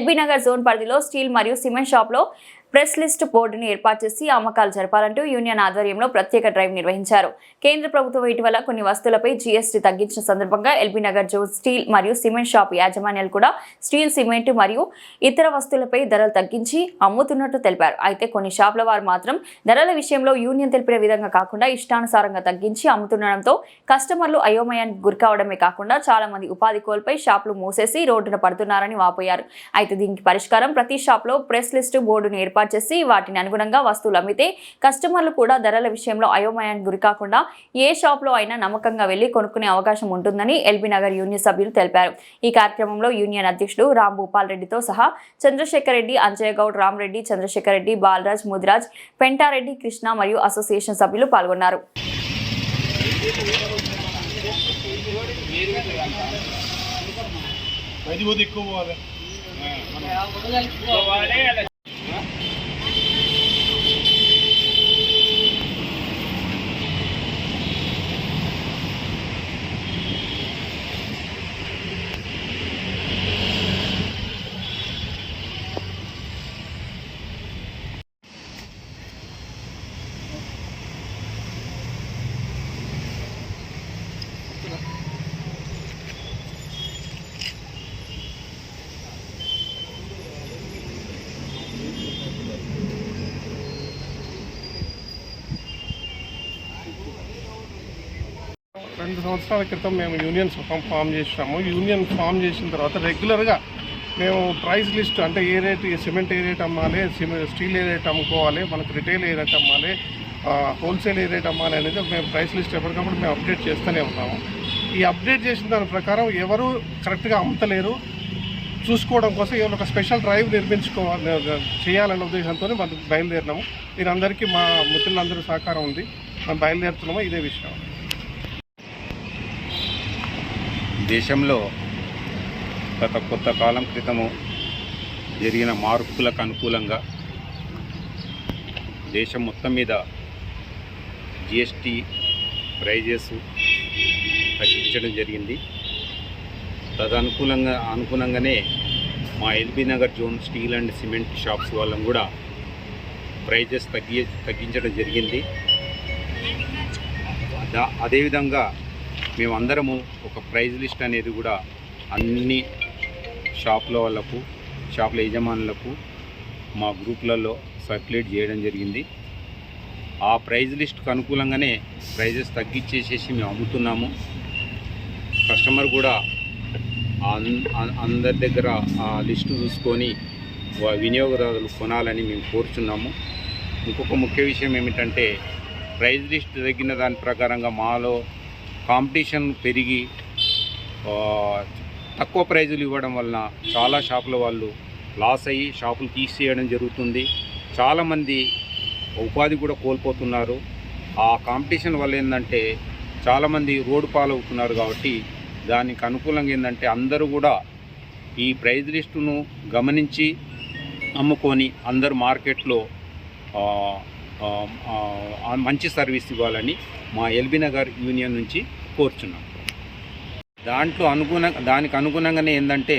LB Nagar zone పరిధిలో steel మరియు cement షాప్లో ప్రెస్ లిస్ట్ బోర్డును ఏర్పాటు చేసి అమ్మకాలు జరపాలంటూ యూనియన్ ఆధ్వర్యంలో ప్రత్యేక డ్రైవ్ నిర్వహించారు. కేంద్ర ప్రభుత్వం ఇటీవల కొన్ని వస్తువులపై జీఎస్టీ తగ్గించిన సందర్భంగా ఎల్బీ నగర్ జోన్ స్టీల్ మరియు సిమెంట్ షాప్ యాజమాన్యాలు కూడా స్టీల్, సిమెంట్ మరియు ఇతర వస్తువులపై ధరలు తగ్గించి అమ్ముతున్నట్టు తెలిపారు. అయితే కొన్ని షాపుల వారు మాత్రం ధరల విషయంలో యూనియన్ తెలిపిన విధంగా కాకుండా ఇష్టానుసారంగా తగ్గించి అమ్ముతుండడంతో కస్టమర్లు అయోమయానికి గురికావడమే కాకుండా చాలా మంది ఉపాధి కోల్పోయి షాపులు మూసేసి రోడ్డున పడుతున్నారని వాపోయారు. అయితే దీనికి పరిష్కారం ప్రతి షాప్లో ప్రెస్ లిస్ట్ బోర్డును ఏర్పాటు చేసి వాటిని అనుగుణంగా వస్తువులు అమ్మితే కస్టమర్లు కూడా ధరల విషయంలో అయోమయానికి గురికాకుండా ఏ షాప్లో అయినా నమ్మకంగా వెళ్లి కొనుక్కునే అవకాశం ఉంటుందని ఎల్బీ నగర్ యూనియన్ సభ్యులు తెలిపారు. ఈ కార్యక్రమంలో యూనియన్ అధ్యక్షుడు రామ్ భూపాల్ రెడ్డితో సహా చంద్రశేఖర్ రెడ్డి, అంజయ్ గౌడ్, రామ్ రెడ్డి, చంద్రశేఖర్ రెడ్డి, బాలరాజ్, ముదిరాజ్, పెంటారెడ్డి, కృష్ణ మరియు అసోసియేషన్ సభ్యులు పాల్గొన్నారు. రెండు సంవత్సరాల క్రితం మేము యూనియన్ ఫామ్ చేసినాము. యూనియన్ ఫామ్ చేసిన తర్వాత రెగ్యులర్గా మేము ప్రైస్ లిస్ట్ అంటే ఏ రేట్, సిమెంట్ ఏ రేట్ అమ్మాలి, స్టీల్ ఏ రేట్ అమ్ముకోవాలి, మనకు రిటైల్ ఏ రేట్ అమ్మాలి, హోల్సేల్ ఏ రేట్ అమ్మాలి అనేది మేము ప్రైస్ లిస్ట్ ఎప్పటికప్పుడు మేము అప్డేట్ చేస్తూనే ఉన్నాము. ఈ అప్డేట్ చేసిన దాని ప్రకారం ఎవరు కరెక్ట్గా అమ్ముతలేరు చూసుకోవడం కోసం ఏమైనా ఒక స్పెషల్ డ్రైవ్ చేయాలనే ఉద్దేశంతో మనం బయలుదేరినాము. దీనందరికీ మా మిత్రులందరూ సహకారం ఉంది. మనం బయలుదేరుతున్నాము. ఇదే విషయం. దేశంలో గత కొంతకాలం క్రితము జరిగిన మార్పులకు అనుకూలంగా దేశం మొత్తం మీద జిఎస్టీ ప్రైజెస్ తగ్గించడం జరిగింది. అనుకూలంగానే మా LB Nagar zone steel and cement shops వాళ్ళని కూడా ప్రైజెస్ తగ్గించడం జరిగింది. అదేవిధంగా మేమందరము ఒక ప్రైజ్ లిస్ట్ అనేది కూడా అన్ని షాపుల యజమానులకు మా గ్రూప్లలో సర్క్యులేట్ చేయడం జరిగింది. ఆ ప్రైజ్ లిస్ట్కు అనుకూలంగానే ప్రైజెస్ తగ్గించేసేసి మేము అమ్ముతున్నాము. కస్టమర్ కూడా అందరి దగ్గర ఆ లిస్టు చూసుకొని వినియోగదారులు కొనాలని మేము కోరుచున్నాము. ఇంకొక ముఖ్య విషయం ఏమిటంటే ప్రైజ్ లిస్ట్ తగ్గిన దాని ప్రకారంగా మాలో కాంపిటీషన్ పెరిగి తక్కువ ప్రైజులు ఇవ్వడం వలన చాలా షాపుల వాళ్ళు లాస్ అయ్యి షాపులు తీసేయడం జరుగుతుంది. చాలామంది ఉపాధి కూడా కోల్పోతున్నారు. ఆ కాంపిటీషన్ వల్ల ఏంటంటే చాలామంది రోడ్డు పాలవుతున్నారు. కాబట్టి దానికి అనుకూలంగా ఏంటంటే అందరూ కూడా ఈ ప్రైజ్ లిస్టును గమనించి అమ్ముకొని అందరూ మార్కెట్లో మంచి సర్వీస్ ఇవ్వాలని మా ఎల్బీ నగర్ యూనియన్ నుంచి కోరుచున్నాం. దానికి అనుగుణంగానే ఏంటంటే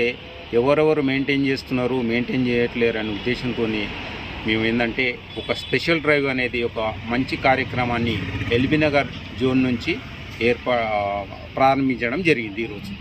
ఎవరెవరు మెయింటైన్ చేస్తున్నారు, మెయింటైన్ చేయట్లేరు అనే ఉద్దేశంతో మేము ఏంటంటే ఒక స్పెషల్ డ్రైవ్ అనేది ఒక మంచి కార్యక్రమాన్ని ఎల్బీ నగర్ జోన్ నుంచి ప్రారంభించడం జరిగింది ఈరోజు.